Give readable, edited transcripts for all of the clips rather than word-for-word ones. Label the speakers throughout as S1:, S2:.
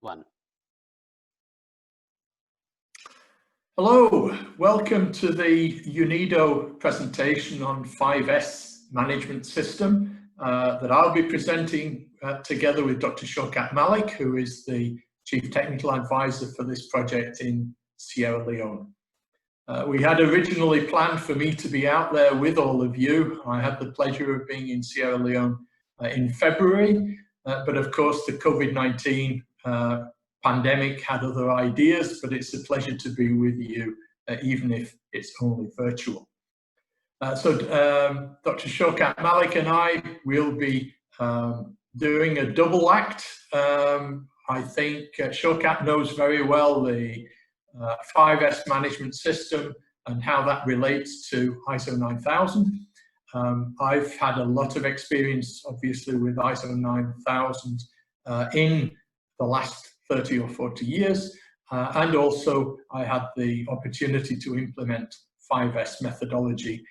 S1: One.
S2: Hello, welcome to the UNIDO presentation on 5S management system that I'll be presenting together with Dr. Shaukat Malik, who is the Chief Technical Advisor for this project in Sierra Leone. We had originally planned for me to be out there with all of you. I had the pleasure of being in Sierra Leone in February, but of course the COVID-19 pandemic had other ideas, but it's a pleasure to be with you, even if it's only virtual. Dr. Shaukat Malik and I will be doing a double act. I think Shaukat knows very well the 5S management system and how that relates to ISO 9000. I've had a lot of experience, obviously, with ISO 9000 in the last 30 or 40 years, and also I had the opportunity to implement 5S methodology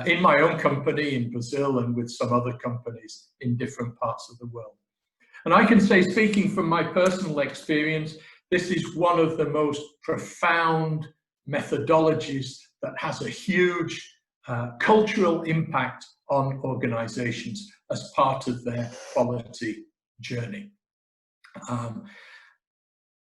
S2: in my own company in Brazil and with some other companies in different parts of the world. And I can say, speaking from my personal experience, this is one of the most profound methodologies that has a huge cultural impact on organizations as part of their quality journey.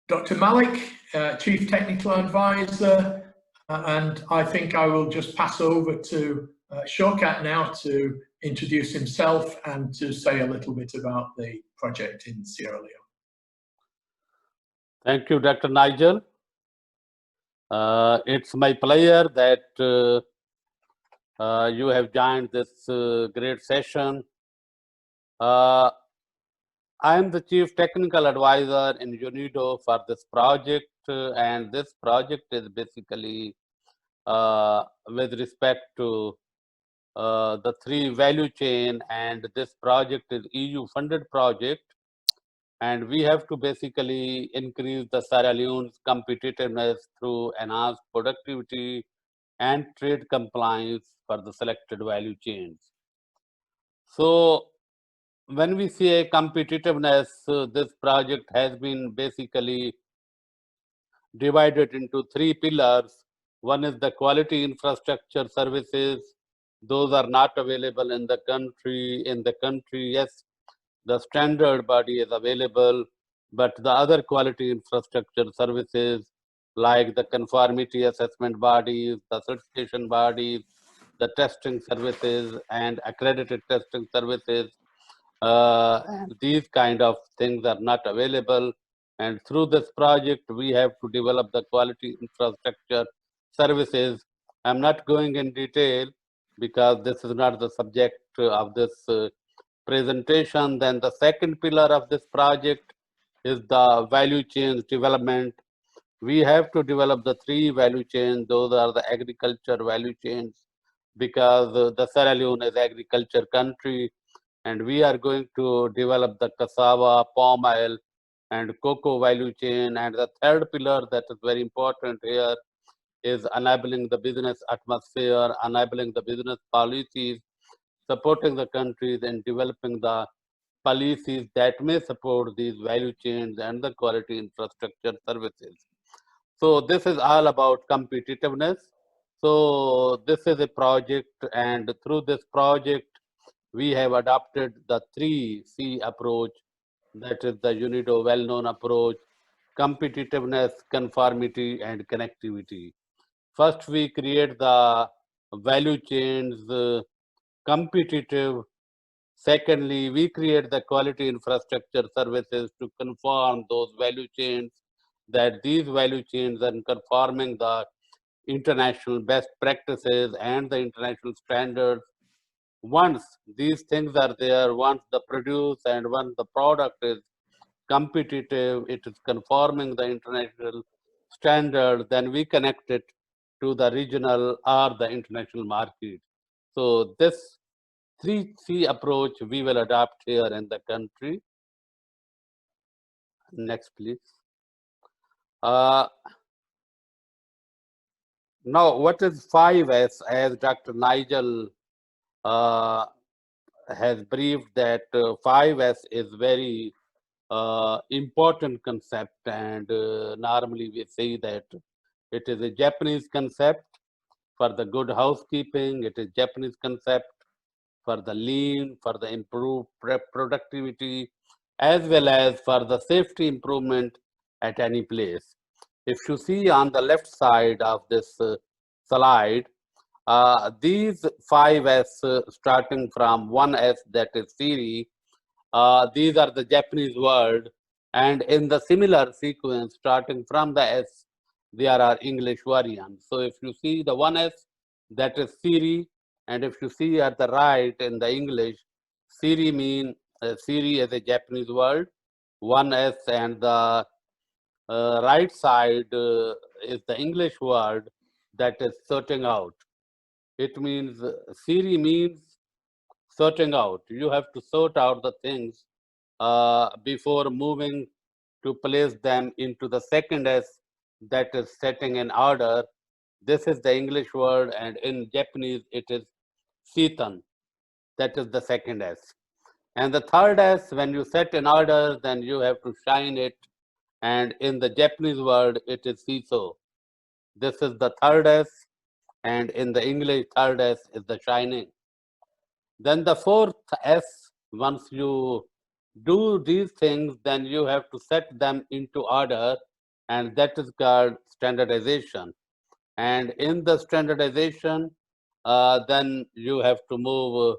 S2: Dr. Malik, Chief Technical Advisor, and I think I will just pass over to Shaukat now to introduce himself and to say a little bit about the project in Sierra Leone.
S1: Thank you, Dr. Nigel. It's my pleasure that you have joined this great session. I am the Chief Technical Advisor in UNIDO for this project, and this project is basically with respect to the 3 value chain, and this project is EU funded project, and we have to basically increase the Sierra Leone's competitiveness through enhanced productivity and trade compliance for the selected value chains. So when we say competitiveness, this project has been basically divided into 3 pillars. One is the quality infrastructure services. Those are not available in the country. Yes, the standard body is available, but the other quality infrastructure services like the conformity assessment bodies, the certification bodies, the testing services and accredited testing services, and these kind of things are not available. And through this project, we have to develop the quality infrastructure services. I'm not going in detail because this is not the subject of this presentation. Then the second pillar of this project is the value chain development. We have to develop the 3 value chains. Those are the agriculture value chains, because the Sierra Leone is agriculture country, and we are going to develop the cassava, palm oil, and cocoa value chain. And the third pillar that is very important here is enabling the business atmosphere, enabling the business policies, supporting the countries in developing the policies that may support these value chains and the quality infrastructure services. So this is all about competitiveness. So this is a project, and through this project, we have adopted the 3C approach, that is the UNIDO well-known approach: competitiveness, conformity, and connectivity. First, we create the value chains competitive. Secondly, we create the quality infrastructure services to conform those value chains, that these value chains are conforming the international best practices and the international standards. Once these things are there, once the produce and once the product is competitive, it is conforming the international standard, then we connect it to the regional or the international market. So this 3C approach we will adopt here in the country. Next, please. Now, what is 5S? As Dr. Nigel has briefed, that 5S is very important concept, and normally we say that it is a Japanese concept for the good housekeeping. It is Japanese concept for the lean, for the improved productivity, as well as for the safety improvement at any place. If you see on the left side of this slide, these 5S, starting from 1S, that is Siri, these are the Japanese word, and in the similar sequence, starting from the S, there are English variants. So if you see the 1S, that is Siri, and if you see at the right in the English, Siri mean Siri is a Japanese word, 1S, and the right side is the English word that is sorting out. It means Siri means sorting out. You have to sort out the things before moving to place them into the second S, that is setting in order. This is the English word, and in Japanese it is Sitan, that is the second S. And the third S, when you set in order, then you have to shine it, and in the Japanese word it is Siso. This is the third S, and in the English third S is the shining. Then the fourth S, once you do these things, then you have to set them into order, and that is called standardization. And in the standardization, then you have to move,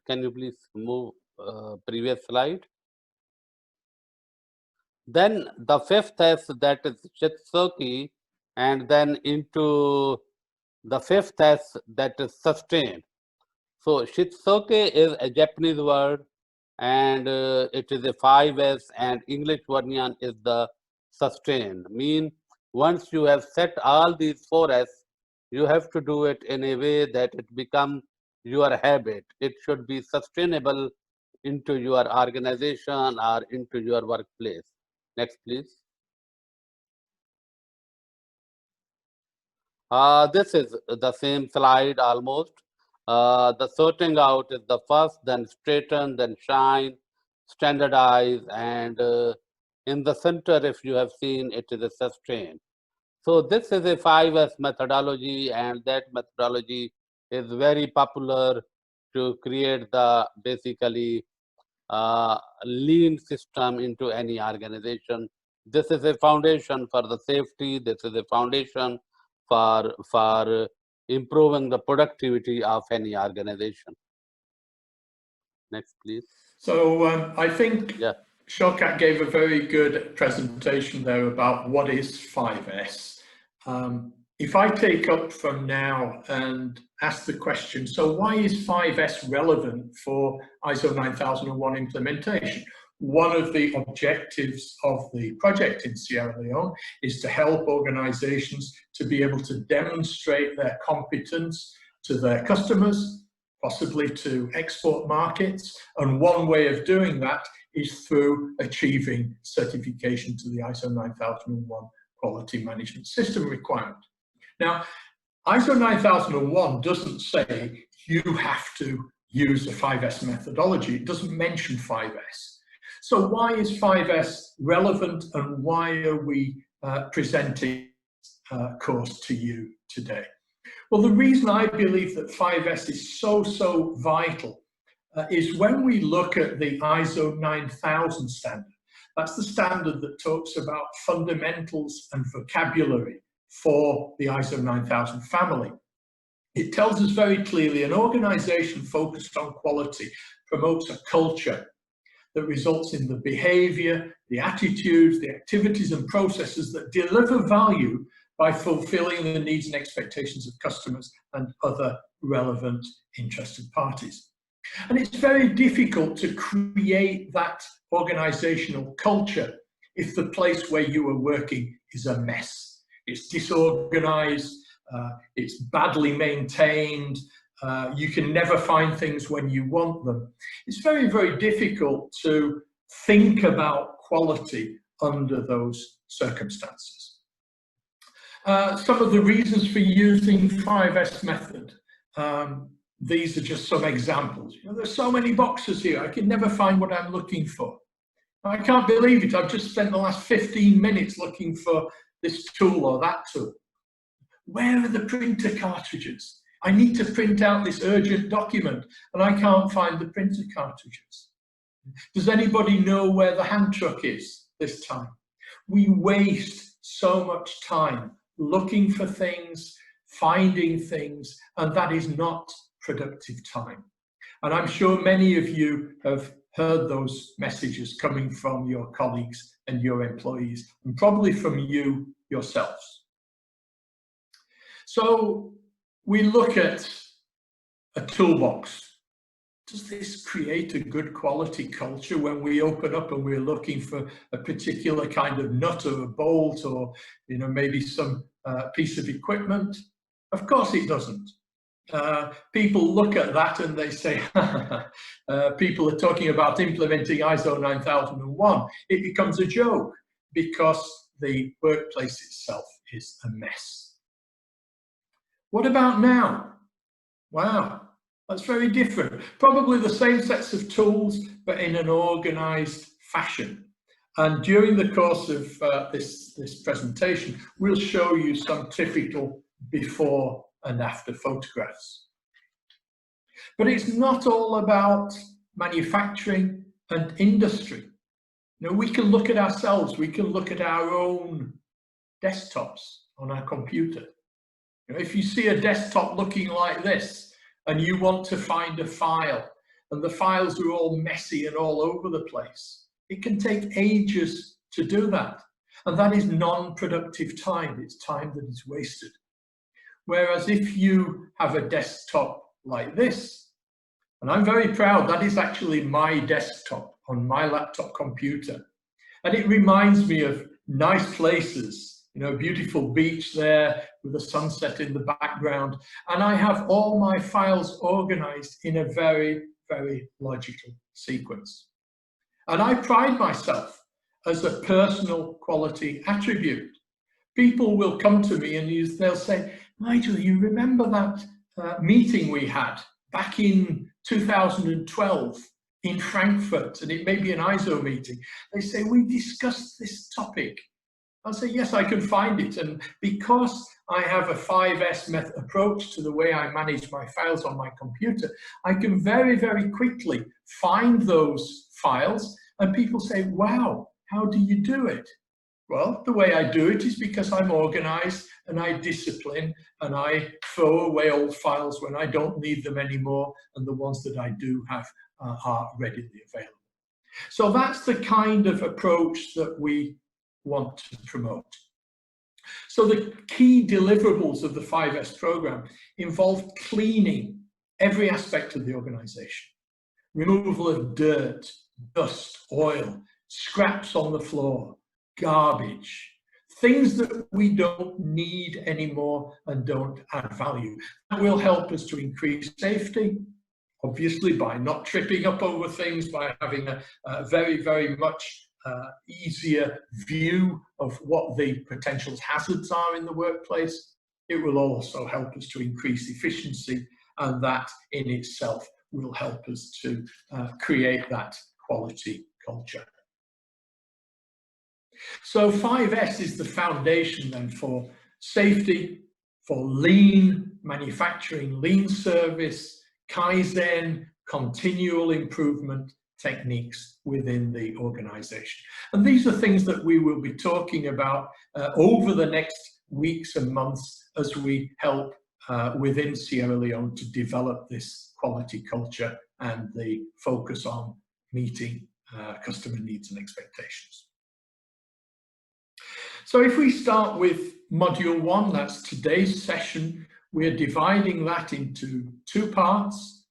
S1: can you please move previous slide? Then the fifth S, that is Shitsuki, and then into the fifth S, that is sustain. So Shitsuke is a Japanese word, and it is a 5S, and English variant is the sustain. Mean once you have set all these 4S, you have to do it in a way that it become your habit. It should be sustainable into your organization or into your workplace. Next, please. This is the same slide almost. The sorting out is the first, then straighten, then shine, standardize, and in the center, if you have seen, it is a sustain. So this is a 5S methodology, and that methodology is very popular to create the basically lean system into any organization. This is a foundation for the safety. This is a foundation for improving the productivity of any organization. Next, please.
S2: So I think Shortcut gave a very good presentation there about what is 5S. If I take up from now and ask the question, so why is 5S relevant for ISO 9001 implementation? One of the objectives of the project in Sierra Leone is to help organizations to be able to demonstrate their competence to their customers, possibly to export markets. And one way of doing that is through achieving certification to the ISO 9001 quality management system requirement. Now, ISO 9001 doesn't say you have to use the 5S methodology. It doesn't mention 5S. So why is 5S relevant, and why are we presenting course to you today? Well, the reason I believe that 5S is so vital is when we look at the ISO 9000 standard. That's the standard that talks about fundamentals and vocabulary for the ISO 9000 family. It tells us very clearly an organization focused on quality promotes a culture that results in the behavior, the attitudes, the activities and processes that deliver value by fulfilling the needs and expectations of customers and other relevant interested parties. And it's very difficult to create that organizational culture if the place where you are working is a mess. It's disorganized, it's badly maintained, you can never find things when you want them. It's very difficult to think about quality under those circumstances. Some of the reasons for using 5S method. these are just some examples. You know, there's so many boxes here, I can never find what I'm looking for. I can't believe it, I've just spent the last 15 minutes looking for this tool or that tool. Where are the printer cartridges? I need to print out this urgent document and I can't find the printer cartridges. Does anybody know where the hand truck is this time? We waste so much time looking for things, finding things, and that is not productive time. And I'm sure many of you have heard those messages coming from your colleagues and your employees, and probably from you yourselves. So we look at a toolbox. Does this create a good quality culture when we open up and we're looking for a particular kind of nut or a bolt or, you know, maybe some piece of equipment? Of course it doesn't. People look at that and they say, people are talking about implementing ISO 9001. It becomes a joke because the workplace itself is a mess. What about now? Wow. That's very different. Probably the same sets of tools, but in an organized fashion. And during the course of this presentation, we'll show you some typical before and after photographs. But it's not all about manufacturing and industry. You know, we can look at ourselves, we can look at our own desktops on our computer. You know, if you see a desktop looking like this, and you want to find a file, and the files are all messy and all over the place, it can take ages to do that. And that is non-productive time. It's time that is wasted. Whereas if you have a desktop like this, and I'm very proud, that is actually my desktop on my laptop computer. And it reminds me of nice places. You know, a beautiful beach there with a sunset in the background. And I have all my files organized in a very, very logical sequence. And I pride myself as a personal quality attribute. People will come to me and they'll say, Nigel, you remember that meeting we had back in 2012 in Frankfurt, and it may be an ISO meeting. They say, we discussed this topic. I'll say, yes, I can find it. And because I have a 5S approach to the way I manage my files on my computer, I can very, very quickly find those files. And people say, wow, how do you do it? Well, the way I do it is because I'm organized and I discipline and I throw away old files when I don't need them anymore. And the ones that I do have are readily available. So that's the kind of approach that we want to promote. So the key deliverables of the 5S program involve cleaning every aspect of the organization. Removal of dirt, dust, oil, scraps on the floor, garbage, things that we don't need anymore and don't add value. That will help us to increase safety, obviously by not tripping up over things, by having a very, very much easier view of what the potential hazards are in the workplace. It will also help us to increase efficiency, and that in itself will help us to create that quality culture. So 5S is the foundation then for safety, for lean manufacturing, lean service, Kaizen, continual improvement techniques within the organization. And these are things that we will be talking about over the next weeks and months as we help within Sierra Leone to develop this quality culture and the focus on meeting customer needs and expectations. So if we start with module 1, that's today's session, we're dividing that into 2 parts.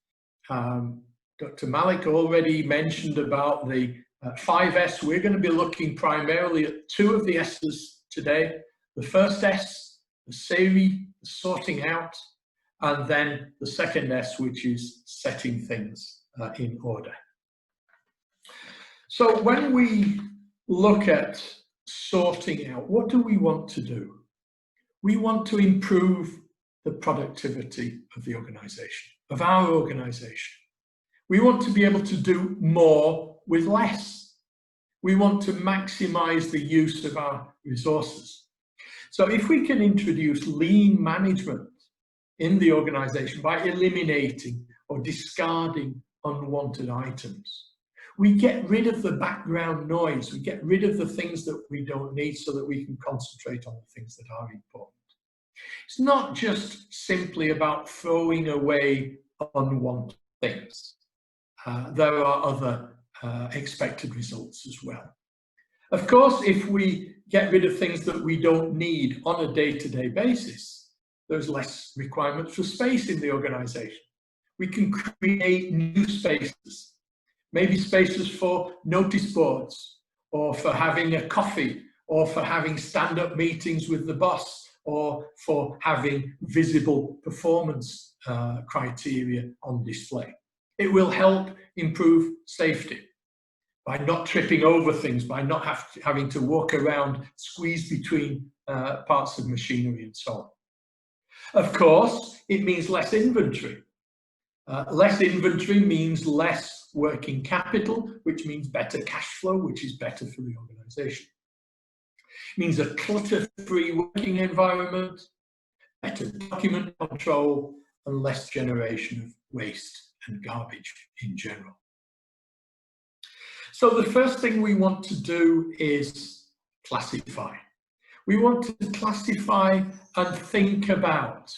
S2: Dr. Malik already mentioned about the 5S. We're going to be looking primarily at 2 of the S's today. The first S, the savvy, the sorting out, and then the second S, which is setting things in order. So when we look at sorting out, what do we want to do? We want to improve the productivity of the organization. of our organization. We want to be able to do more with less. We want to maximize the use of our resources. So if we can introduce lean management in the organization by eliminating or discarding unwanted items, we get rid of the background noise, we get rid of the things that we don't need so that we can concentrate on the things that are important. It's not just simply about throwing away unwanted things. There are other expected results as well. Of course, if we get rid of things that we don't need on a day-to-day basis, there's less requirements for space in the organization. We can create new spaces, maybe spaces for notice boards, or for having a coffee, or for having stand-up meetings with the boss, or for having visible performance criteria on display. It will help improve safety by not tripping over things, by not having to walk around, squeeze between parts of machinery and so on. Of course, it means less inventory. Less inventory means less working capital, which means better cash flow, which is better for the organization. It means a clutter-free working environment, better document control, and less generation of waste and garbage in general. So the first thing we want to do is classify. We want to classify and think about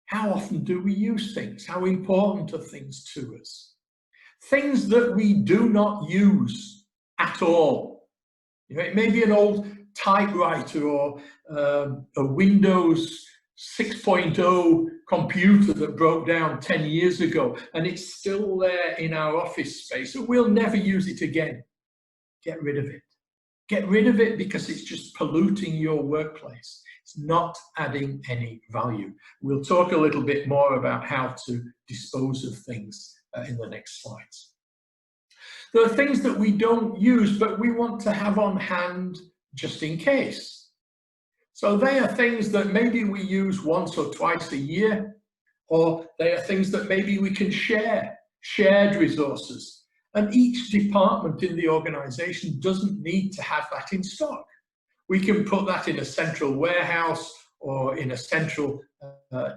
S2: how often do we use things? How important are things to us? Things that we do not use at all. You know, it may be an old typewriter or a Windows 6.0 computer that broke down 10 years ago, and it's still there in our office space, so we'll never use it again. Get rid of it. Get rid of it because it's just polluting your workplace. It's not adding any value. We'll talk a little bit more about how to dispose of things in the next slides. There are things that we don't use, but we want to have on hand just in case. So they are things that maybe we use once or twice a year, or they are things that maybe we can share, shared resources. And each department in the organization doesn't need to have that in stock. We can put that in a central warehouse or in a central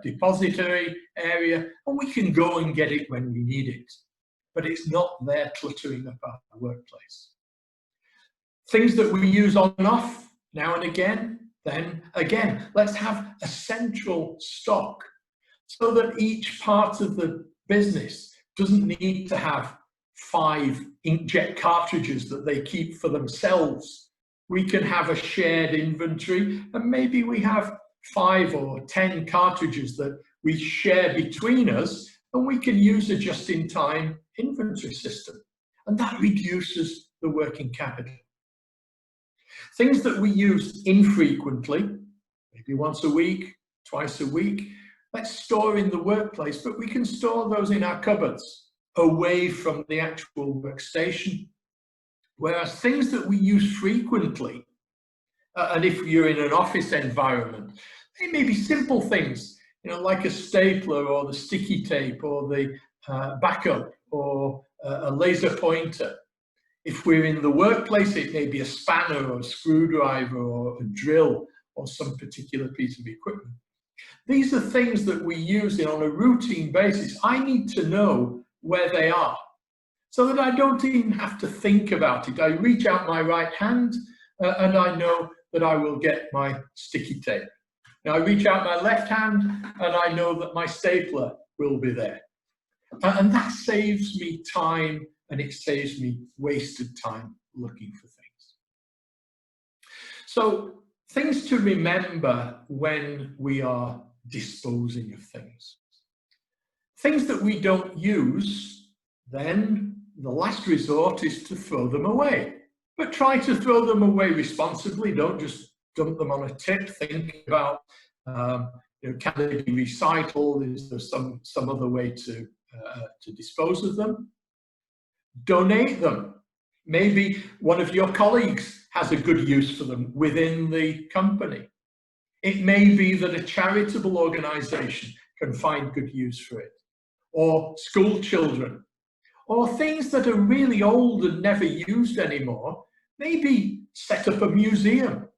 S2: depository area, and we can go and get it when we need it. But it's not there cluttering up our workplace. Things that we use on and off now and again, then again, let's have a central stock so that each part of the business doesn't need to have 5 inkjet cartridges that they keep for themselves. We can have a shared inventory, and maybe we have 5 or 10 cartridges that we share between us, and we can use a just-in-time inventory system, and that reduces the working capital. Things that we use infrequently, maybe once a week, twice a week, let's store in the workplace, but we can store those in our cupboards, away from the actual workstation. Whereas things that we use frequently, and if you're in an office environment, they may be simple things, you know, like a stapler or the sticky tape or the backup or a laser pointer. If we're in the workplace, it may be a spanner or a screwdriver or a drill or some particular piece of equipment. These are things that we use on a routine basis. I need to know where they are so that I don't even have to think about it. I reach out my right hand and I know that I will get my sticky tape. Now I reach out my left hand and I know that my stapler will be there. And that saves me time, and it saves me wasted time looking for things. So things to remember when we are disposing of things. Things that we don't use, then the last resort is to throw them away. But try to throw them away responsibly. Don't just dump them on a tip. Think about, you know, can they be recycled? Is there some other way to dispose of them? Donate them. Maybe one of your colleagues has a good use for them within the company. It may be that a charitable organization can find good use for it. or school children, or things that are really old and never used anymore. Maybe set up a museum,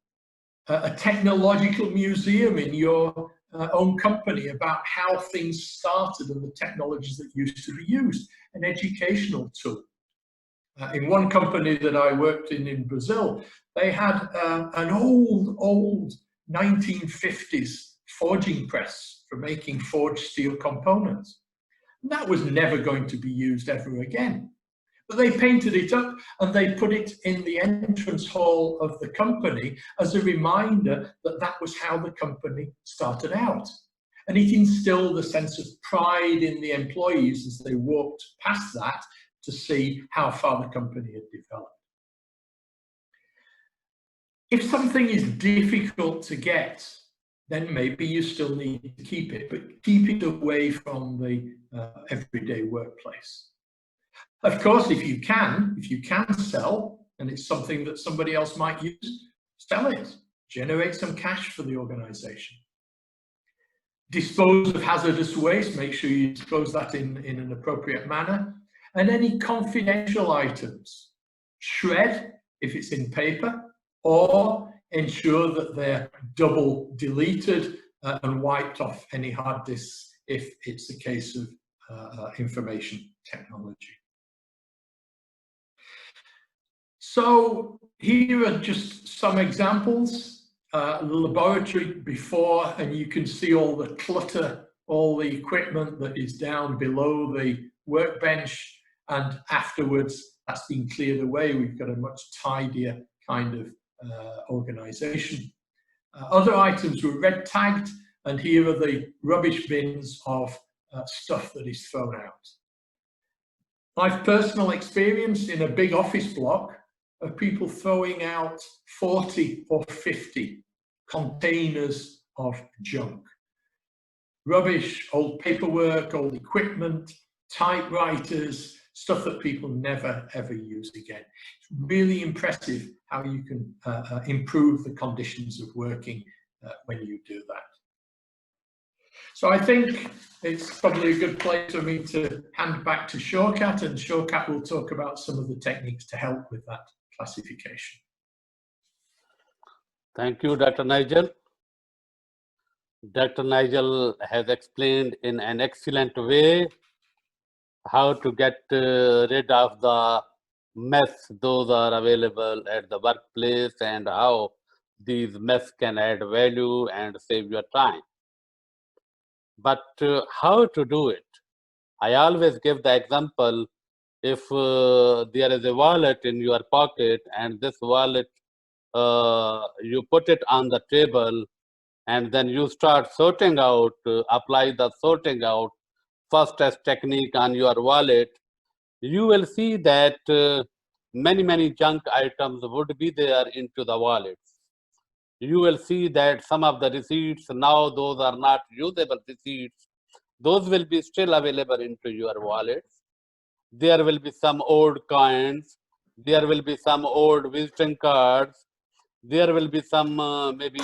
S2: a technological museum in your own company about how things started and the technologies that used to be used, an educational tool. In one company that I worked in Brazil, they had an old 1950s forging press for making forged steel components. That was never going to be used ever again. But they painted it up and they put it in the entrance hall of the company as a reminder that that was how the company started out. And it instilled a sense of pride in the employees as they walked past that to see how far the company had developed. If something is difficult to get, then maybe you still need to keep it, but keep it away from the everyday workplace. Of course, if you can sell, and it's something that somebody else might use, sell it, generate some cash for the organization. Dispose of hazardous waste, make sure you dispose that in an appropriate manner. And any confidential items, shred if it's in paper, or ensure that they're double deleted and wiped off any hard disks if it's a case of information technology. So here are just some examples. The laboratory before, and you can see all the clutter, all the equipment that is down below the workbench, and afterwards that's been cleared away. We've got a much tidier kind of organization. Other items were red tagged, and here are the rubbish bins of stuff that is thrown out. I've personal experience in a big office block of people throwing out 40 or 50 containers of junk. Rubbish, old paperwork, old equipment, typewriters, stuff that people never ever use again. It's really impressive how you can improve the conditions of working when you do that. So I think it's probably a good place for me to hand back to Shorkat, and Shorkat will talk about some of the techniques to help with that classification.
S1: Thank you, Dr. Nigel. Dr. Nigel has explained in an excellent way how to get rid of the mess those are available at the workplace, and how these mess can add value and save your time. But how to do it? I always give the example, if there is a wallet in your pocket and this wallet, you put it on the table and then you start sorting out, apply the sorting out first as technique on your wallet, you will see that many junk items would be there into the wallets. You will see that some of the receipts, now those are not usable receipts, those will be still available into your wallets. There will be some old coins, there will be some old visiting cards, there will be some maybe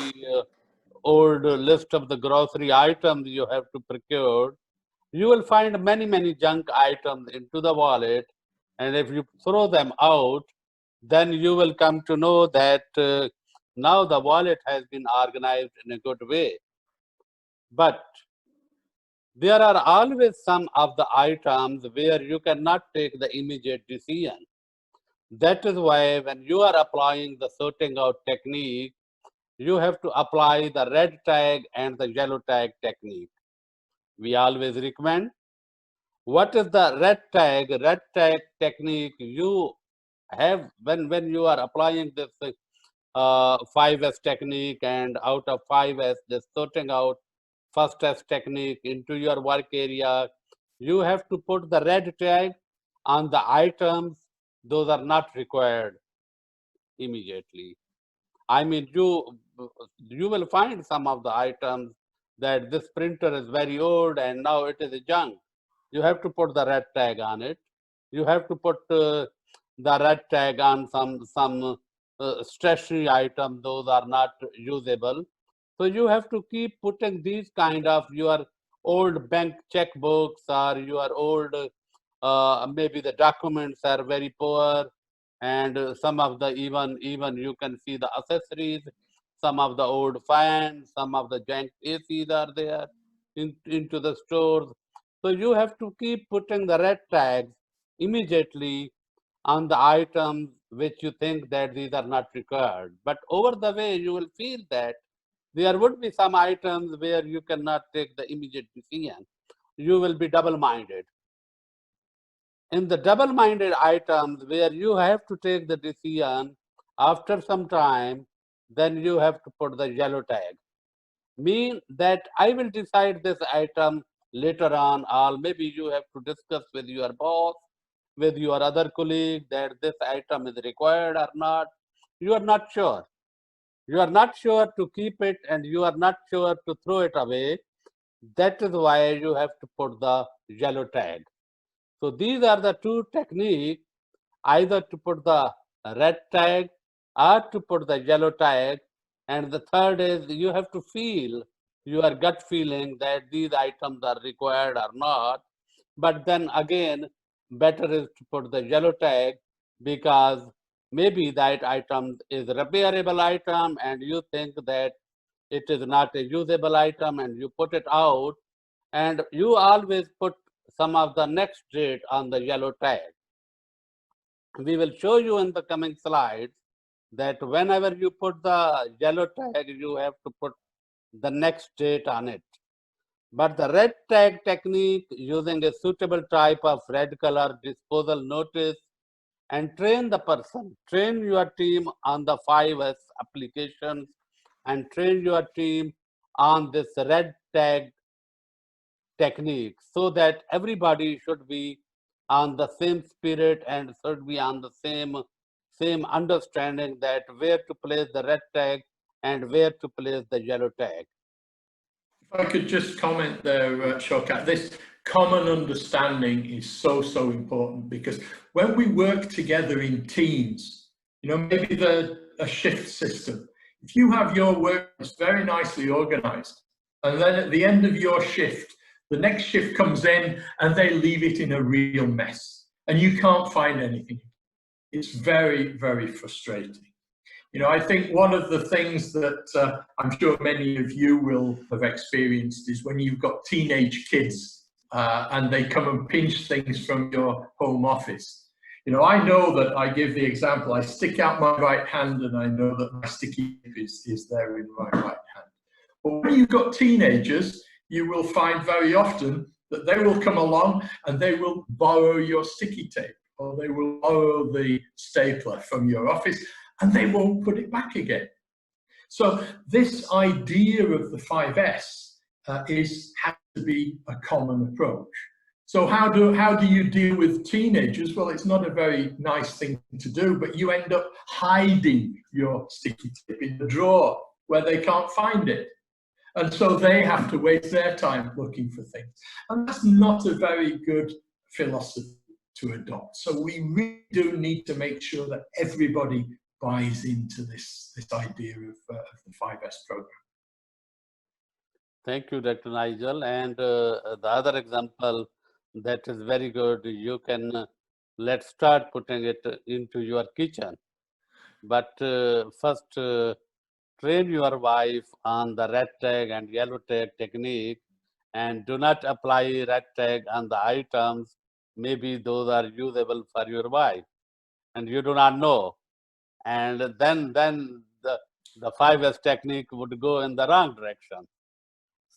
S1: old list of the grocery items you have to procure. You will find many junk items into the wallet, and if you throw them out, then you will come to know that now the wallet has been organized in a good way. But there are always some of the items where you cannot take the immediate decision. That is why when you are applying the sorting out technique, you have to apply the red tag and the yellow tag technique. We always recommend. What is the red tag? Red tag technique you have when you are applying this 5S technique, and out of 5S, this sorting out first S technique into your work area, you have to put the red tag on the items those are not required immediately. I mean, you will find some of the items that this printer is very old and now it is a junk. You have to put the red tag on it. You have to put the red tag on some stationery items, those are not usable. So you have to keep putting these kind of your old bank checkbooks or your old, maybe the documents are very poor, and some of the even you can see the accessories, some of the old fans, some of the jank ACs are there into the stores. So you have to keep putting the red tags immediately on the items which you think that these are not required. But over the way, you will feel that there would be some items where you cannot take the immediate decision. You will be double-minded. In the double-minded items where you have to take the decision after some time, then you have to put the yellow tag. Mean that I will decide this item later on, or maybe you have to discuss with your boss, with your other colleague, that this item is required or not. You are not sure. You are not sure to keep it, and you are not sure to throw it away. That is why you have to put the yellow tag. So these are the two techniques, either to put the red tag or to put the yellow tag. And the third is you have to feel your gut feeling that these items are required or not. But then again, better is to put the yellow tag, because maybe that item is a repairable item and you think that it is not a usable item and you put it out, and you always put some of the next date on the yellow tag. We will show you in the coming slides that whenever you put the yellow tag, you have to put the next date on it. But the red tag technique, using a suitable type of red color disposal notice, and train the person, train your team on the 5S applications, and train your team on this red tag technique, so that everybody should be on the same spirit and should be on the same understanding that where to place the red tag and where to place the yellow tag.
S2: If I could just comment there, Shokat, this common understanding is so important, because when we work together in teams, maybe a shift system, if you have your work very nicely organized, and then at the end of your shift, the next shift comes in and they leave it in a real mess and you can't find anything. It's very frustrating. I think one of the things that I'm sure many of you will have experienced is when you've got teenage kids and they come and pinch things from your home office. I know that I give the example, I stick out my right hand and I know that my sticky tip is there in my right hand. But when you've got teenagers, you will find very often that they will come along and they will borrow your sticky tape, or they will borrow the stapler from your office, and they won't put it back again. So this idea of the 5S has to be a common approach. So how do you deal with teenagers? Well, it's not a very nice thing to do, but you end up hiding your sticky tip in the drawer where they can't find it. And so they have to waste their time looking for things. And that's not a very good philosophy to adopt. So we really do need to make sure that everybody buys into this idea of the 5S program.
S1: Thank you, Dr. Nigel. And the other example that is very good, you can, let's start putting it into your kitchen. But first, train your wife on the red tag and yellow tag technique, and do not apply red tag on the items. Maybe those are usable for your wife and you do not know. And then the 5S technique would go in the wrong direction.